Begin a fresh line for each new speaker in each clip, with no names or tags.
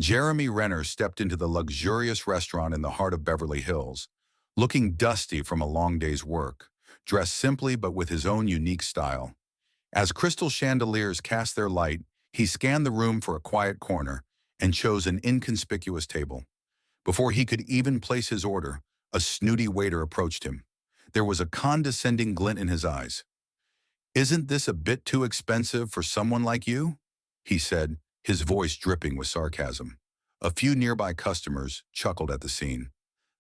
Jeremy Renner stepped into the luxurious restaurant in the heart of Beverly Hills, looking dusty from a long day's work, dressed simply but with his own unique style. As crystal chandeliers cast their light, he scanned the room for a quiet corner and chose an inconspicuous table. Before he could even place his order, a snooty waiter approached him. There was a condescending glint in his eyes. "Isn't this a bit too expensive for someone like you?" he said, his voice dripping with sarcasm. A few nearby customers chuckled at the scene,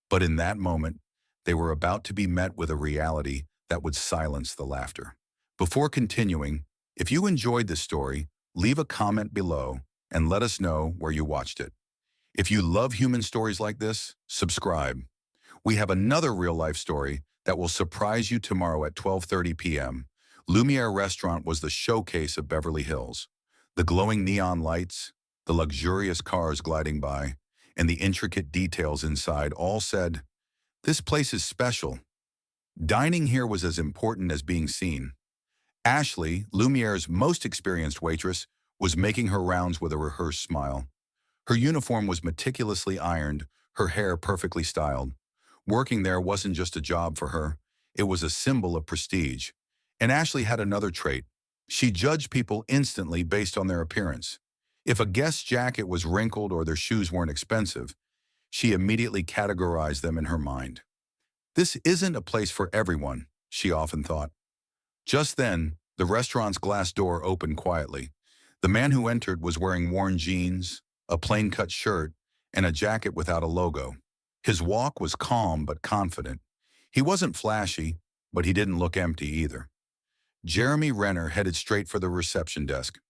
but in that moment, they were about to be met with a reality that would silence the laughter. Before continuing, if you enjoyed this story, leave a comment below and let us know where you watched it. If you love human stories like this, subscribe. We have another real-life story that will surprise you tomorrow at 12:30 p.m. Lumiere Restaurant was the showcase of Beverly Hills. The glowing neon lights, the luxurious cars gliding by, and the intricate details inside all said, "This place is special." Dining here was as important as being seen. Ashley, Lumiere's most experienced waitress, was making her rounds with a rehearsed smile. Her uniform was meticulously ironed, her hair perfectly styled. Working there wasn't just a job for her, it was a symbol of prestige. And Ashley had another trait. She judged people instantly based on their appearance. If a guest's jacket was wrinkled or their shoes weren't expensive, she immediately categorized them in her mind. This isn't a place for everyone, she often thought. Just then, the restaurant's glass door opened quietly. The man who entered was wearing worn jeans, a plain-cut shirt, and a jacket without a logo. His walk was calm but confident. He wasn't flashy, but he didn't look empty either. Jeremy Renner headed straight for the reception desk.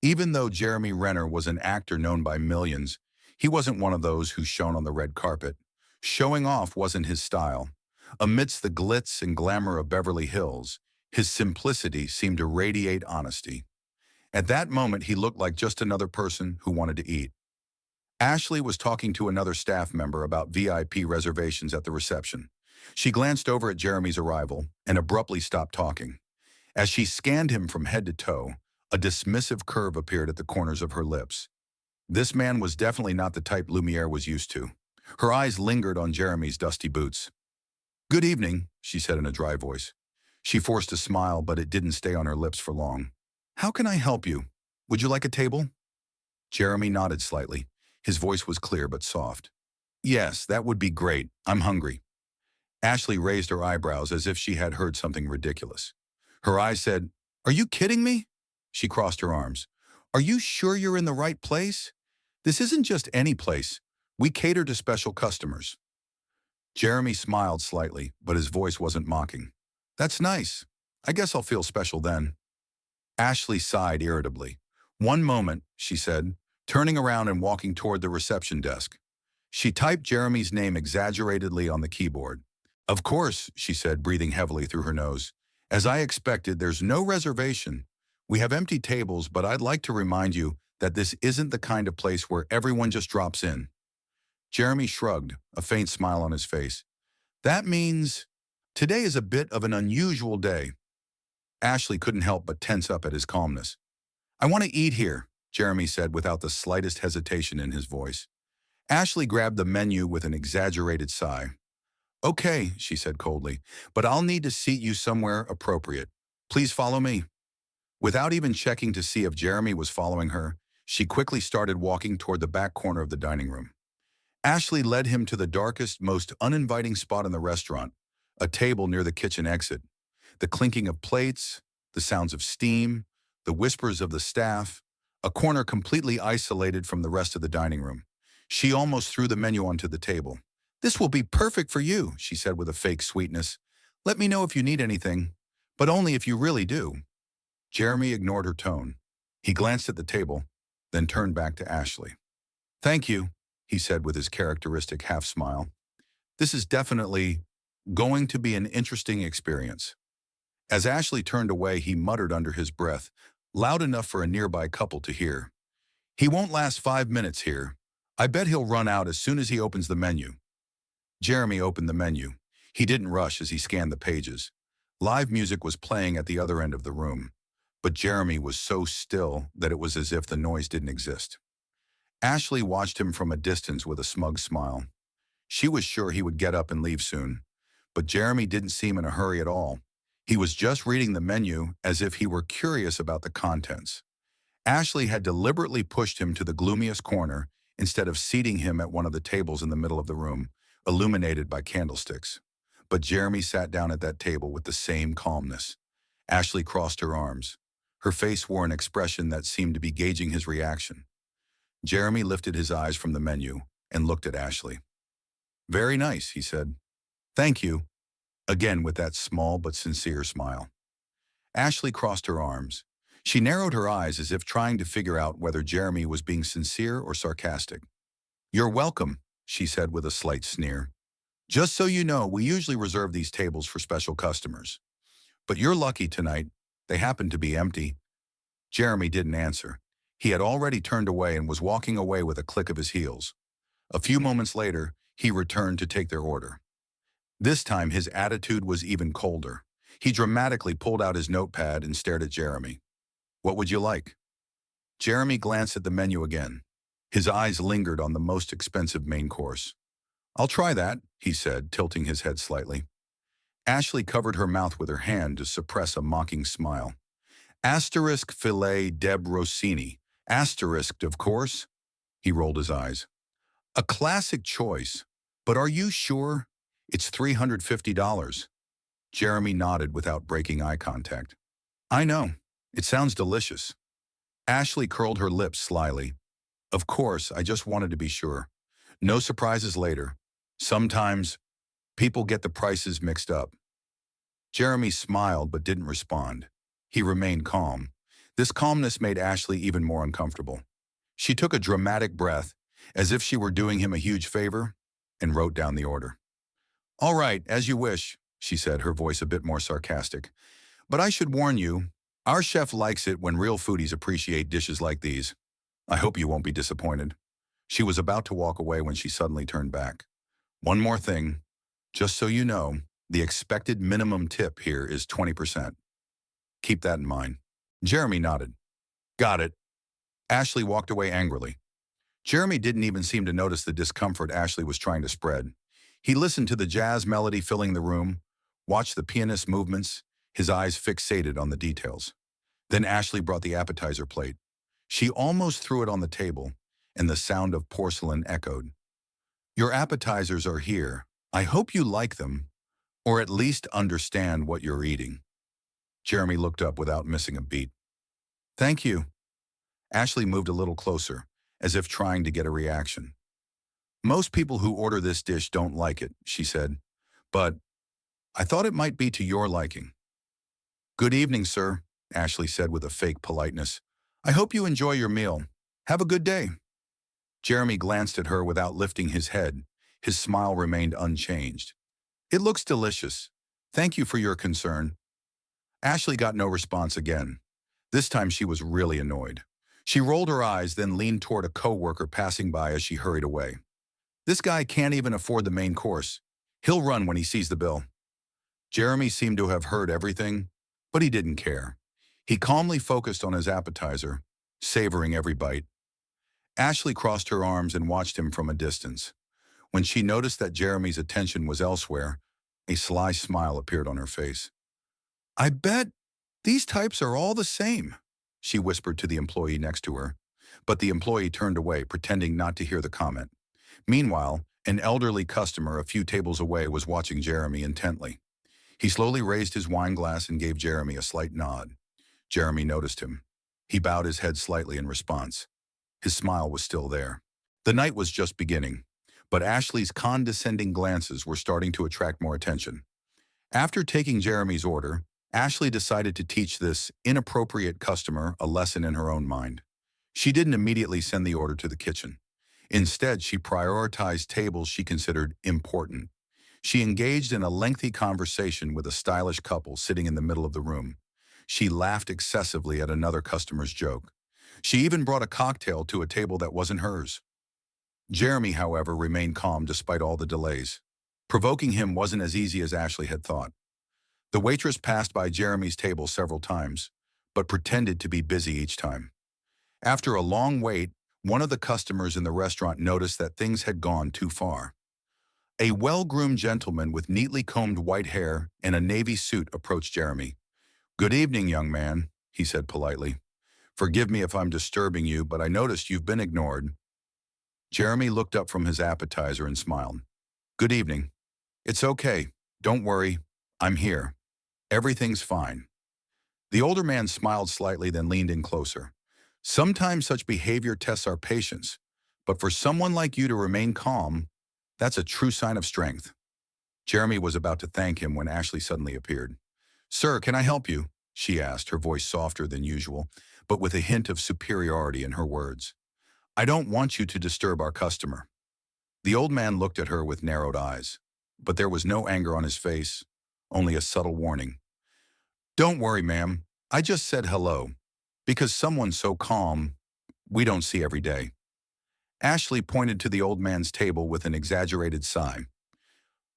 Even though Jeremy Renner was an actor known by millions, he wasn't one of those who shone on the red carpet. Showing off wasn't his style. Amidst the glitz and glamour of Beverly Hills, his simplicity seemed to radiate honesty. At that moment, he looked like just another person who wanted to eat. Ashley was talking to another staff member about VIP reservations at the reception. She glanced over at Jeremy's arrival and abruptly stopped talking. As she scanned him from head to toe, a dismissive curve appeared at the corners of her lips. This man was definitely not the type Lumiere was used to. Her eyes lingered on Jeremy's dusty boots. "Good evening," she said in a dry voice. She forced a smile, but it didn't stay on her lips for long. "How can I help you? Would you like a table?" Jeremy nodded slightly. His voice was clear but soft. "Yes, that would be great. I'm hungry." Ashley raised her eyebrows as if she had heard something ridiculous. Her eyes said, "Are you kidding me?" She crossed her arms. "Are you sure you're in the right place? This isn't just any place. We cater to special customers." Jeremy smiled slightly, but his voice wasn't mocking. "That's nice. I guess I'll feel special then." Ashley sighed irritably. "One moment," she said, turning around and walking toward the reception desk. She typed Jeremy's name exaggeratedly on the keyboard. "Of course," she said, breathing heavily through her nose. "As I expected, there's no reservation. We have empty tables, but I'd like to remind you that this isn't the kind of place where everyone just drops in." Jeremy shrugged, a faint smile on his face. "That means today is a bit of an unusual day." Ashley couldn't help but tense up at his calmness. "I want to eat here," Jeremy said without the slightest hesitation in his voice. Ashley grabbed the menu with an exaggerated sigh. "Okay," she said coldly, "but I'll need to seat you somewhere appropriate. Please follow me." Without even checking to see if Jeremy was following her, she quickly started walking toward the back corner of the dining room. Ashley led him to the darkest, most uninviting spot in the restaurant, a table near the kitchen exit. The clinking of plates, the sounds of steam, the whispers of the staff, a corner completely isolated from the rest of the dining room. She almost threw the menu onto the table. "This will be perfect for you," she said with a fake sweetness. "Let me know if you need anything, but only if you really do." Jeremy ignored her tone. He glanced at the table, then turned back to Ashley. "Thank you," he said with his characteristic half-smile. "This is definitely going to be an interesting experience." As Ashley turned away, he muttered under his breath, loud enough for a nearby couple to hear. "He won't last 5 minutes here. I bet he'll run out as soon as he opens the menu." Jeremy opened the menu. He didn't rush as he scanned the pages. Live music was playing at the other end of the room, but Jeremy was so still that it was as if the noise didn't exist. Ashley watched him from a distance with a smug smile. She was sure he would get up and leave soon. But Jeremy didn't seem in a hurry at all. He was just reading the menu as if he were curious about the contents. Ashley had deliberately pushed him to the gloomiest corner instead of seating him at one of the tables in the middle of the room, illuminated by candlesticks. But Jeremy sat down at that table with the same calmness. Ashley crossed her arms. Her face wore an expression that seemed to be gauging his reaction. Jeremy lifted his eyes from the menu and looked at Ashley. "Very nice," he said. "Thank you," again with that small but sincere smile. Ashley crossed her arms. She narrowed her eyes as if trying to figure out whether Jeremy was being sincere or sarcastic. "You're welcome," she said with a slight sneer. "Just so you know, we usually reserve these tables for special customers. But you're lucky tonight. They happen to be empty." Jeremy didn't answer. He had already turned away and was walking away with a click of his heels. A few moments later, he returned to take their order. This time, his attitude was even colder. He dramatically pulled out his notepad and stared at Jeremy. "What would you like?" Jeremy glanced at the menu again. His eyes lingered on the most expensive main course. "I'll try that," he said, tilting his head slightly. Ashley covered her mouth with her hand to suppress a mocking smile. "Asterisk filet deb rossini. Asterisked, of course." He rolled his eyes. "A classic choice, but are you sure? It's $350. Jeremy nodded without breaking eye contact. "I know. It sounds delicious." Ashley curled her lips slyly. "Of course, I just wanted to be sure. No surprises later. Sometimes people get the prices mixed up." Jeremy smiled but didn't respond. He remained calm. This calmness made Ashley even more uncomfortable. She took a dramatic breath, as if she were doing him a huge favor, and wrote down the order. "All right, as you wish," she said, her voice a bit more sarcastic. "But I should warn you, our chef likes it when real foodies appreciate dishes like these. I hope you won't be disappointed." She was about to walk away when she suddenly turned back. "One more thing. Just so you know, the expected minimum tip here is 20%. Keep that in mind." Jeremy nodded. "Got it." Ashley walked away angrily. Jeremy didn't even seem to notice the discomfort Ashley was trying to spread. He listened to the jazz melody filling the room, watched the pianist's movements, his eyes fixated on the details. Then Ashley brought the appetizer plate. She almost threw it on the table, and the sound of porcelain echoed. "Your appetizers are here. I hope you like them, or at least understand what you're eating." Jeremy looked up without missing a beat. "Thank you." Ashley moved a little closer, as if trying to get a reaction. "Most people who order this dish don't like it," she said, "but I thought it might be to your liking." "Good evening, sir," Ashley said with a fake politeness. "I hope you enjoy your meal. Have a good day." Jeremy glanced at her without lifting his head. His smile remained unchanged. "It looks delicious. Thank you for your concern." Ashley got no response again. This time she was really annoyed. She rolled her eyes, then leaned toward a coworker passing by as she hurried away. "This guy can't even afford the main course. He'll run when he sees the bill." Jeremy seemed to have heard everything, but he didn't care. He calmly focused on his appetizer, savoring every bite. Ashley crossed her arms and watched him from a distance. When she noticed that Jeremy's attention was elsewhere, a sly smile appeared on her face. "I bet these types are all the same," she whispered to the employee next to her. But the employee turned away, pretending not to hear the comment. Meanwhile, an elderly customer a few tables away was watching Jeremy intently. He slowly raised his wine glass and gave Jeremy a slight nod. Jeremy noticed him. He bowed his head slightly in response. His smile was still there. The night was just beginning, but Ashley's condescending glances were starting to attract more attention. After taking Jeremy's order, Ashley decided to teach this inappropriate customer a lesson in her own mind. She didn't immediately send the order to the kitchen. Instead, she prioritized tables she considered important. She engaged in a lengthy conversation with a stylish couple sitting in the middle of the room. She laughed excessively at another customer's joke. She even brought a cocktail to a table that wasn't hers. Jeremy, however, remained calm despite all the delays. Provoking him wasn't as easy as Ashley had thought. The waitress passed by Jeremy's table several times, but pretended to be busy each time. After a long wait, one of the customers in the restaurant noticed that things had gone too far. A well-groomed gentleman with neatly combed white hair and a navy suit approached Jeremy. "Good evening, young man," he said politely. "Forgive me if I'm disturbing you, but I noticed you've been ignored." Jeremy looked up from his appetizer and smiled. "Good evening. It's okay. Don't worry. I'm here. Everything's fine." The older man smiled slightly, then leaned in closer. "Sometimes such behavior tests our patience, but for someone like you to remain calm, that's a true sign of strength." Jeremy was about to thank him when Ashley suddenly appeared. "Sir, can I help you?" she asked, her voice softer than usual, but with a hint of superiority in her words. "I don't want you to disturb our customer." The old man looked at her with narrowed eyes, but there was no anger on his face, only a subtle warning. "Don't worry, ma'am. I just said hello, because someone so calm, we don't see every day." Ashley pointed to the old man's table with an exaggerated sigh.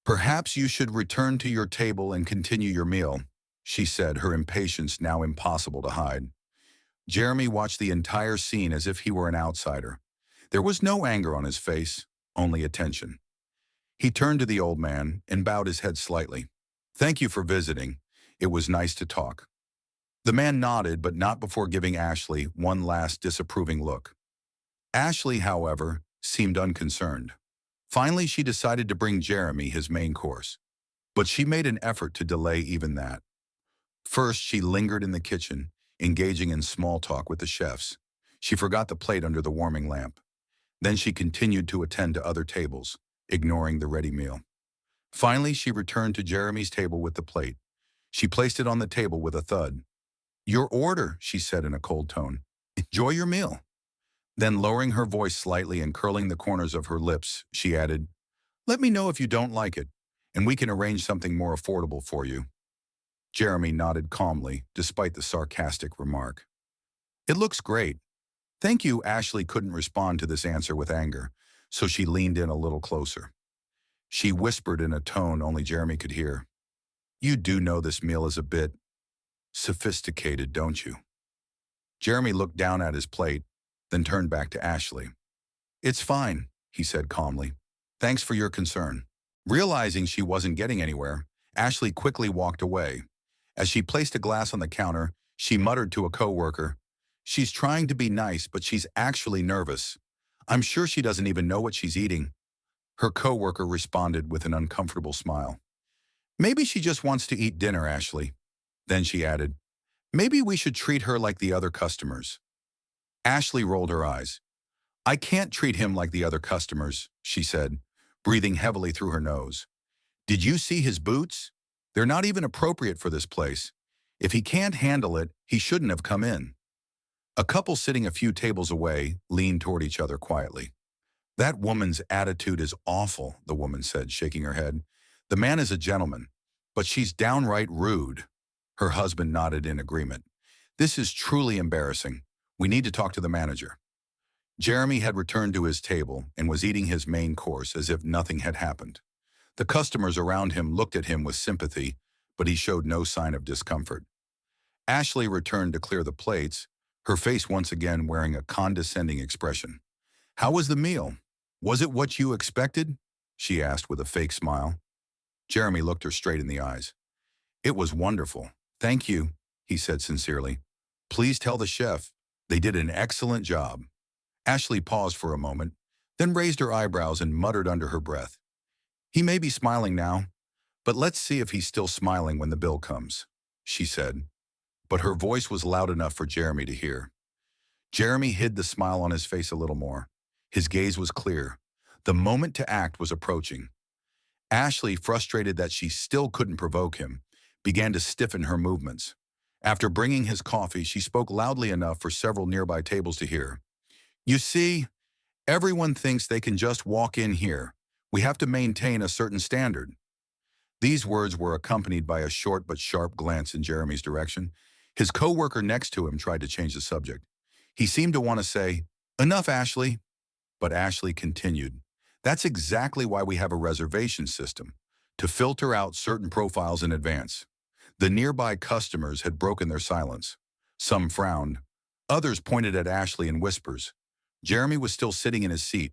"Perhaps you should return to your table and continue your meal," she said, her impatience now impossible to hide. Jeremy watched the entire scene as if he were an outsider. There was no anger on his face, only attention. He turned to the old man and bowed his head slightly. "Thank you for visiting. It was nice to talk." The man nodded, but not before giving Ashley one last disapproving look. Ashley, however, seemed unconcerned. Finally, she decided to bring Jeremy his main course, but she made an effort to delay even that. First, she lingered in the kitchen, engaging in small talk with the chefs. She forgot the plate under the warming lamp. Then she continued to attend to other tables, ignoring the ready meal. Finally, she returned to Jeremy's table with the plate. She placed it on the table with a thud. "Your order," she said in a cold tone. "Enjoy your meal." Then, lowering her voice slightly and curling the corners of her lips, she added, "Let me know if you don't like it, and we can arrange something more affordable for you." Jeremy nodded calmly, despite the sarcastic remark. "It looks great. Thank you." Ashley couldn't respond to this answer with anger, so she leaned in a little closer. She whispered in a tone only Jeremy could hear, "You do know this meal is a bit sophisticated, don't you?" Jeremy looked down at his plate, then turned back to Ashley. "It's fine," he said calmly. "Thanks for your concern." Realizing she wasn't getting anywhere, Ashley quickly walked away. As she placed a glass on the counter, she muttered to a coworker, "She's trying to be nice, but she's actually nervous. I'm sure she doesn't even know what she's eating." Her coworker responded with an uncomfortable smile. "Maybe she just wants to eat dinner, Ashley." Then she added, "Maybe we should treat her like the other customers." Ashley rolled her eyes. "I can't treat him like the other customers," she said, breathing heavily through her nose. "Did you see his boots? They're not even appropriate for this place. If he can't handle it, he shouldn't have come in." A couple sitting a few tables away leaned toward each other quietly. "That woman's attitude is awful," the woman said, shaking her head. "The man is a gentleman, but she's downright rude." Her husband nodded in agreement. "This is truly embarrassing. We need to talk to the manager." Jeremy had returned to his table and was eating his main course as if nothing had happened. The customers around him looked at him with sympathy, but he showed no sign of discomfort. Ashley returned to clear the plates, her face once again wearing a condescending expression. "How was the meal? Was it what you expected?" she asked with a fake smile. Jeremy looked her straight in the eyes. "It was wonderful. Thank you," he said sincerely. "Please tell the chef. They did an excellent job." Ashley paused for a moment, then raised her eyebrows and muttered under her breath, "He may be smiling now, but let's see if he's still smiling when the bill comes," she said. But her voice was loud enough for Jeremy to hear. Jeremy hid the smile on his face a little more. His gaze was clear. The moment to act was approaching. Ashley, frustrated that she still couldn't provoke him, began to stiffen her movements. After bringing his coffee, she spoke loudly enough for several nearby tables to hear. "You see, everyone thinks they can just walk in here. We have to maintain a certain standard." These words were accompanied by a short but sharp glance in Jeremy's direction. His coworker next to him tried to change the subject. He seemed to want to say, "Enough, Ashley." But Ashley continued, "That's exactly why we have a reservation system, to filter out certain profiles in advance." The nearby customers had broken their silence. Some frowned. Others pointed at Ashley in whispers. Jeremy was still sitting in his seat,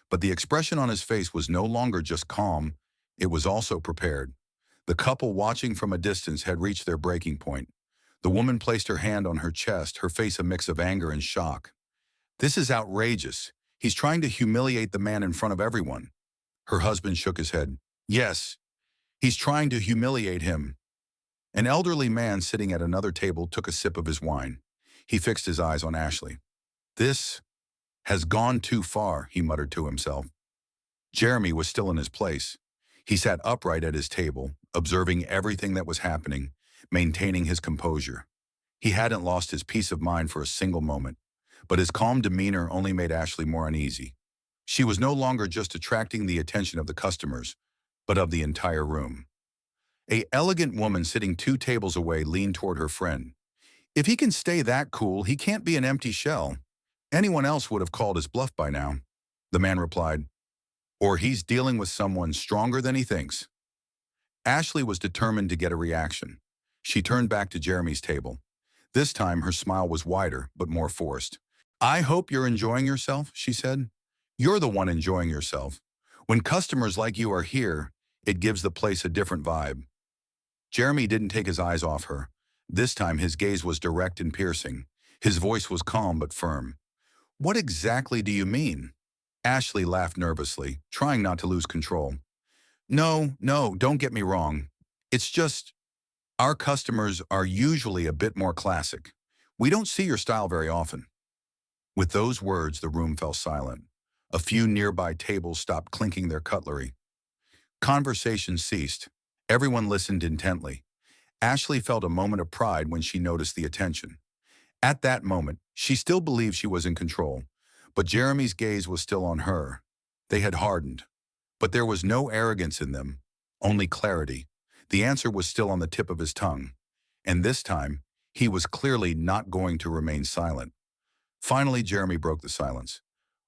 but the expression on his face was no longer just calm, it was also prepared. The couple watching from a distance had reached their breaking point. The woman placed her hand on her chest, her face a mix of anger and shock. "This is outrageous. He's trying to humiliate the man in front of everyone." Her husband shook his head. "Yes, he's trying to humiliate him." An elderly man sitting at another table took a sip of his wine. He fixed his eyes on Ashley. "This has gone too far," he muttered to himself. Jeremy was still in his place. He sat upright at his table, observing everything that was happening, maintaining his composure. He hadn't lost his peace of mind for a single moment, but his calm demeanor only made Ashley more uneasy. She was no longer just attracting the attention of the customers, but of the entire room. A elegant woman sitting 2 tables away leaned toward her friend. "If he can stay that cool, he can't be an empty shell. Anyone else would have called his bluff by now." The man replied, "Or he's dealing with someone stronger than he thinks." Ashley was determined to get a reaction. She turned back to Jeremy's table. This time her smile was wider, but more forced. "I hope you're enjoying yourself," she said. "You're the one enjoying yourself. When customers like you are here, it gives the place a different vibe." Jeremy didn't take his eyes off her. This time his gaze was direct and piercing. His voice was calm but firm. "What exactly do you mean?" Ashley laughed nervously, trying not to lose control. No, don't get me wrong. It's just, our customers are usually a bit more classic. We don't see your style very often." With those words, the room fell silent. A few nearby tables stopped clinking their cutlery. Conversation ceased. Everyone listened intently. Ashley felt a moment of pride when she noticed the attention. At that moment, she still believed she was in control, but Jeremy's gaze was still on her. They had hardened, but there was no arrogance in them, only clarity. The answer was still on the tip of his tongue, and this time, he was clearly not going to remain silent. Finally, Jeremy broke the silence.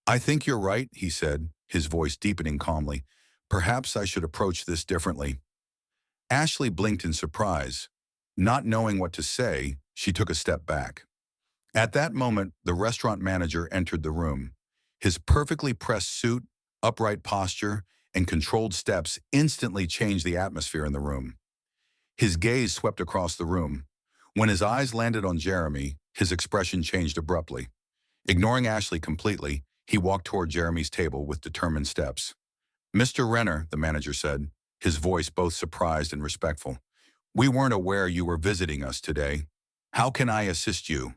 "I think you're right," he said, his voice deepening calmly. "Perhaps I should approach this differently." Ashley blinked in surprise. Not knowing what to say, she took a step back. At that moment, the restaurant manager entered the room. His perfectly pressed suit, upright posture, and controlled steps instantly changed the atmosphere in the room. His gaze swept across the room. When his eyes landed on Jeremy, his expression changed abruptly. Ignoring Ashley completely, he walked toward Jeremy's table with determined steps. "Mr. Renner," the manager said, his voice both surprised and respectful, "we weren't aware you were visiting us today. How can I assist you?"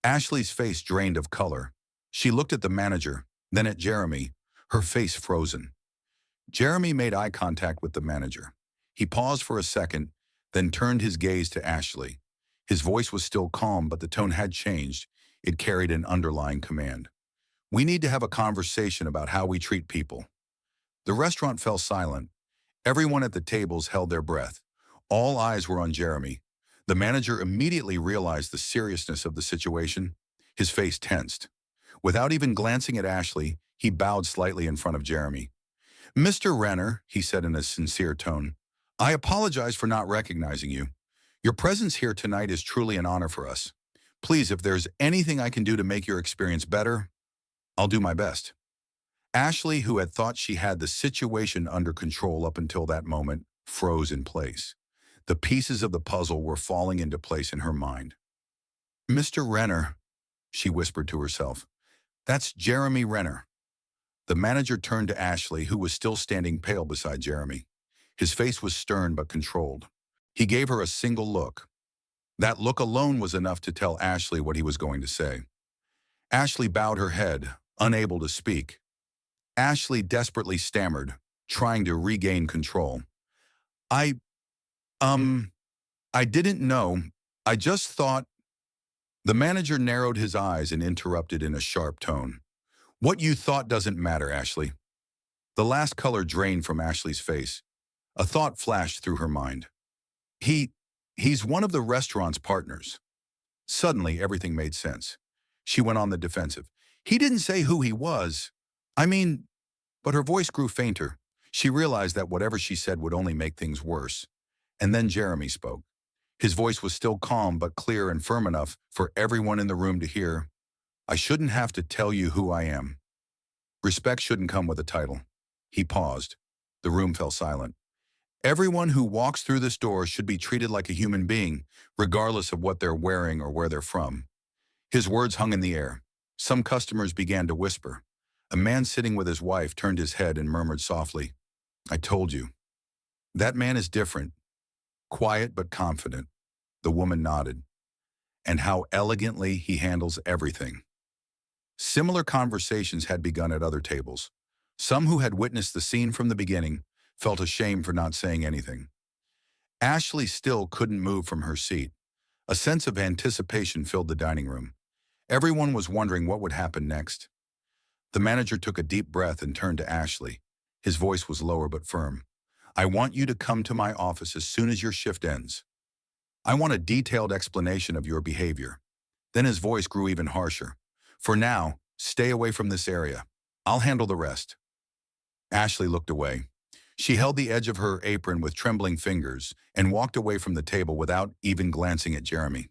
Ashley's face drained of color. She looked at the manager, then at Jeremy, her face frozen. Jeremy made eye contact with the manager. He paused for a second, then turned his gaze to Ashley. His voice was still calm, but the tone had changed. It carried an underlying command. "We need to have a conversation about how we treat people." The restaurant fell silent. Everyone at the tables held their breath. All eyes were on Jeremy. The manager immediately realized the seriousness of the situation. His face tensed. Without even glancing at Ashley, he bowed slightly in front of Jeremy. "Mr. Renner," he said in a sincere tone, "I apologize for not recognizing you. Your presence here tonight is truly an honor for us. Please, if there's anything I can do to make your experience better, I'll do my best." Ashley, who had thought she had the situation under control up until that moment, froze in place. The pieces of the puzzle were falling into place in her mind. "Mr. Renner," she whispered to herself. "That's Jeremy Renner." The manager turned to Ashley, who was still standing pale beside Jeremy. His face was stern but controlled. He gave her a single look. That look alone was enough to tell Ashley what he was going to say. Ashley bowed her head, unable to speak. Ashley desperately stammered, trying to regain control. I didn't know. I just thought—" The manager narrowed his eyes and interrupted in a sharp tone. "What you thought doesn't matter, Ashley." The last color drained from Ashley's face. A thought flashed through her mind. He's one of the restaurant's partners." Suddenly, everything made sense. She went on the defensive. "He didn't say who he was. I mean—" But her voice grew fainter. She realized that whatever she said would only make things worse. And then Jeremy spoke. His voice was still calm but clear and firm enough for everyone in the room to hear. I shouldn't have to tell you who I am. Respect shouldn't come with a title. He paused. The room fell silent. Everyone who walks through this door should be treated like a human being, regardless of what they're wearing or where they're from. His words hung in the air. Some customers began to whisper. A man sitting with his wife turned his head and murmured softly, I told you. That man is different, quiet but confident. The woman nodded. And how elegantly he handles everything. Similar conversations had begun at other tables. Some who had witnessed the scene from the beginning felt ashamed for not saying anything. Ashley still couldn't move from her seat. A sense of anticipation filled the dining room. Everyone was wondering what would happen next. The manager took a deep breath and turned to Ashley. His voice was lower but firm. I want you to come to my office as soon as your shift ends. I want a detailed explanation of your behavior. Then his voice grew even harsher. For now, stay away from this area. I'll handle the rest. Ashley looked away. She held the edge of her apron with trembling fingers and walked away from the table without even glancing at Jeremy.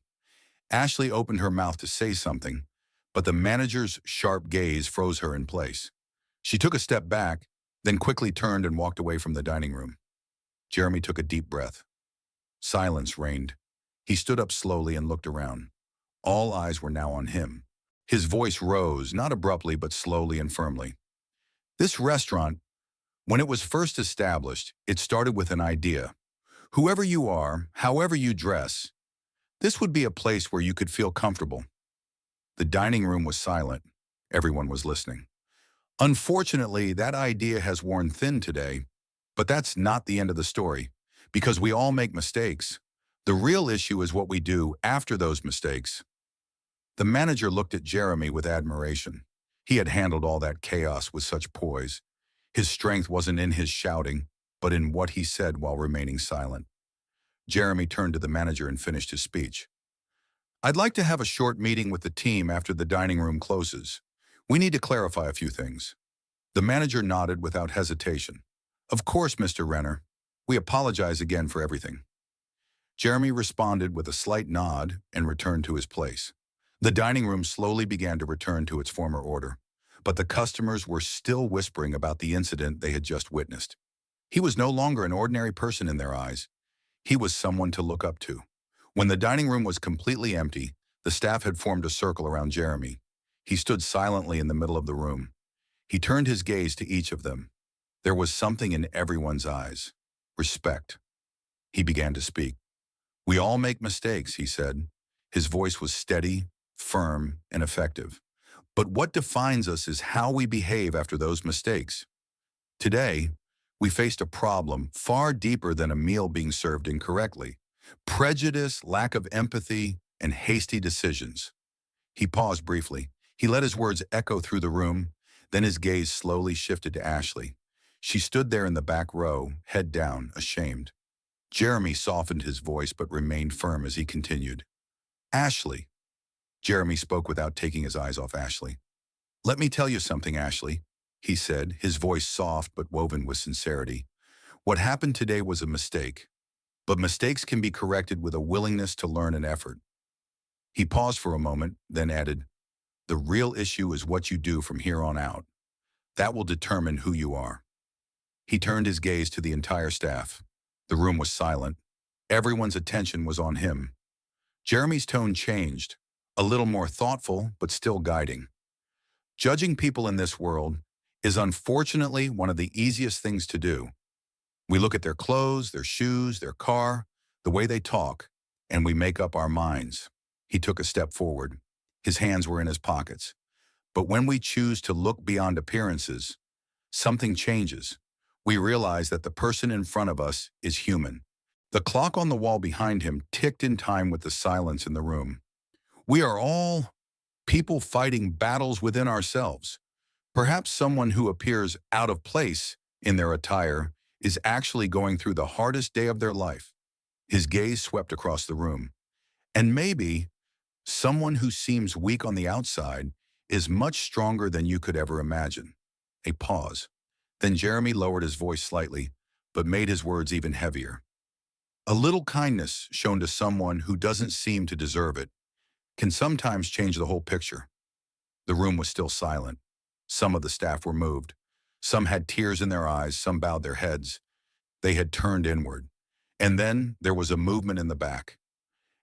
Ashley opened her mouth to say something, but the manager's sharp gaze froze her in place. She took a step back, then quickly turned and walked away from the dining room. Jeremy took a deep breath. Silence reigned. He stood up slowly and looked around. All eyes were now on him. His voice rose, not abruptly but slowly and firmly. This restaurant, when it was first established, it started with an idea. Whoever you are, however you dress, this would be a place where you could feel comfortable. The dining room was silent. Everyone was listening. Unfortunately, that idea has worn thin today, but that's not the end of the story, because we all make mistakes. The real issue is what we do after those mistakes. The manager looked at Jeremy with admiration. He had handled all that chaos with such poise. His strength wasn't in his shouting, but in what he said while remaining silent. Jeremy turned to the manager and finished his speech. I'd like to have a short meeting with the team after the dining room closes. We need to clarify a few things. The manager nodded without hesitation. Of course, Mr. Renner. We apologize again for everything. Jeremy responded with a slight nod and returned to his place. The dining room slowly began to return to its former order, but the customers were still whispering about the incident they had just witnessed. He was no longer an ordinary person in their eyes. He was someone to look up to. When the dining room was completely empty, the staff had formed a circle around Jeremy. He stood silently in the middle of the room. He turned his gaze to each of them. There was something in everyone's eyes. Respect. He began to speak. We all make mistakes, he said. His voice was steady, firm, and effective. But what defines us is how we behave after those mistakes. Today, we faced a problem far deeper than a meal being served incorrectly. Prejudice, lack of empathy, and hasty decisions. He paused briefly. He let his words echo through the room, then his gaze slowly shifted to Ashley. She stood there in the back row, head down, ashamed. Jeremy softened his voice but remained firm as he continued. Ashley. Jeremy spoke without taking his eyes off Ashley. Let me tell you something, Ashley, he said, his voice soft but woven with sincerity. What happened today was a mistake, but mistakes can be corrected with a willingness to learn and effort. He paused for a moment, then added, the real issue is what you do from here on out. That will determine who you are. He turned his gaze to the entire staff. The room was silent. Everyone's attention was on him. Jeremy's tone changed, a little more thoughtful but still guiding. Judging people in this world is unfortunately one of the easiest things to do. We look at their clothes, their shoes, their car, the way they talk, and we make up our minds. He took a step forward. His hands were in his pockets. But when we choose to look beyond appearances, something changes. We realize that the person in front of us is human. The clock on the wall behind him ticked in time with the silence in the room. We are all people fighting battles within ourselves. Perhaps someone who appears out of place in their attire is actually going through the hardest day of their life. His gaze swept across the room. And maybe someone who seems weak on the outside is much stronger than you could ever imagine. A pause. Then Jeremy lowered his voice slightly, but made his words even heavier. A little kindness shown to someone who doesn't seem to deserve it can sometimes change the whole picture. The room was still silent. Some of the staff were moved. Some had tears in their eyes, some bowed their heads. They had turned inward. And then there was a movement in the back.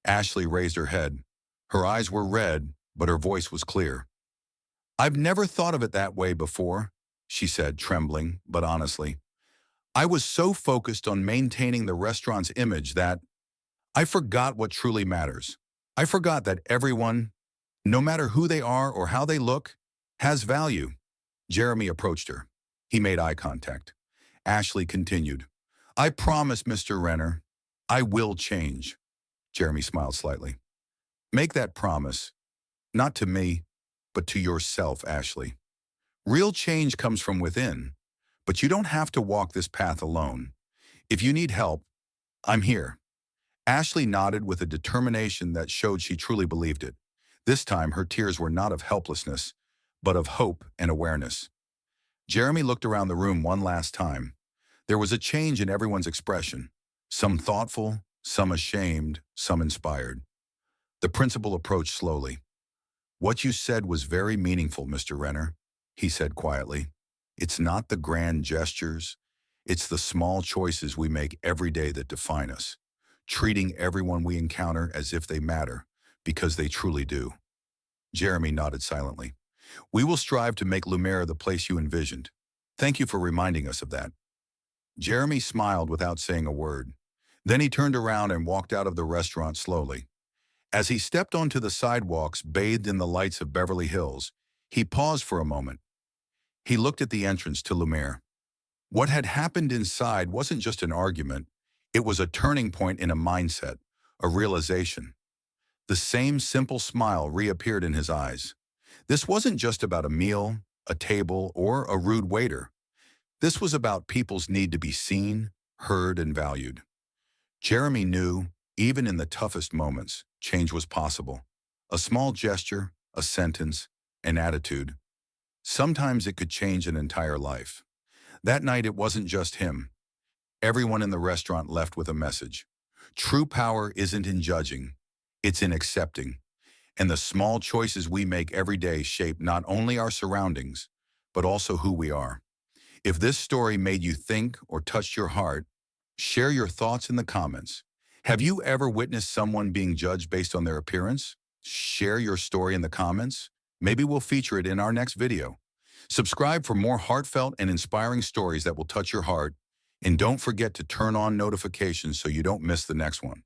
Ashley raised her head. Her eyes were red, but her voice was clear. "I've never thought of it that way before," she said, trembling, but honestly. "I was so focused on maintaining the restaurant's image that I forgot what truly matters. I forgot that everyone, no matter who they are or how they look, has value." Jeremy approached her. He made eye contact. Ashley continued, "I promise, Mr. Renner, I will change." Jeremy smiled slightly. "Make that promise, not to me, but to yourself, Ashley. Real change comes from within, but you don't have to walk this path alone. If you need help, I'm here." Ashley nodded with a determination that showed she truly believed it. This time, her tears were not of helplessness, but of hope and awareness. Jeremy looked around the room one last time. There was a change in everyone's expression, some thoughtful, some ashamed, some inspired. The principal approached slowly. "What you said was very meaningful, Mr. Renner," he said quietly. "It's not the grand gestures, it's the small choices we make every day that define us, treating everyone we encounter as if they matter, because they truly do." Jeremy nodded silently. "We will strive to make Lumiere the place you envisioned. Thank you for reminding us of that." Jeremy smiled without saying a word. Then he turned around and walked out of the restaurant slowly. As he stepped onto the sidewalks bathed in the lights of Beverly Hills, he paused for a moment. He looked at the entrance to Lumiere. What had happened inside wasn't just an argument. It was a turning point in a mindset, a realization. The same simple smile reappeared in his eyes. This wasn't just about a meal, a table, or a rude waiter. This was about people's need to be seen, heard, and valued. Jeremy knew, even in the toughest moments, change was possible. A small gesture, a sentence, an attitude. Sometimes it could change an entire life. That night it wasn't just him. Everyone in the restaurant left with a message. True power isn't in judging, it's in accepting. And the small choices we make every day shape not only our surroundings, but also who we are. If this story made you think or touched your heart, share your thoughts in the comments. Have you ever witnessed someone being judged based on their appearance? Share your story in the comments. Maybe we'll feature it in our next video. Subscribe for more heartfelt and inspiring stories that will touch your heart. And don't forget to turn on notifications so you don't miss the next one.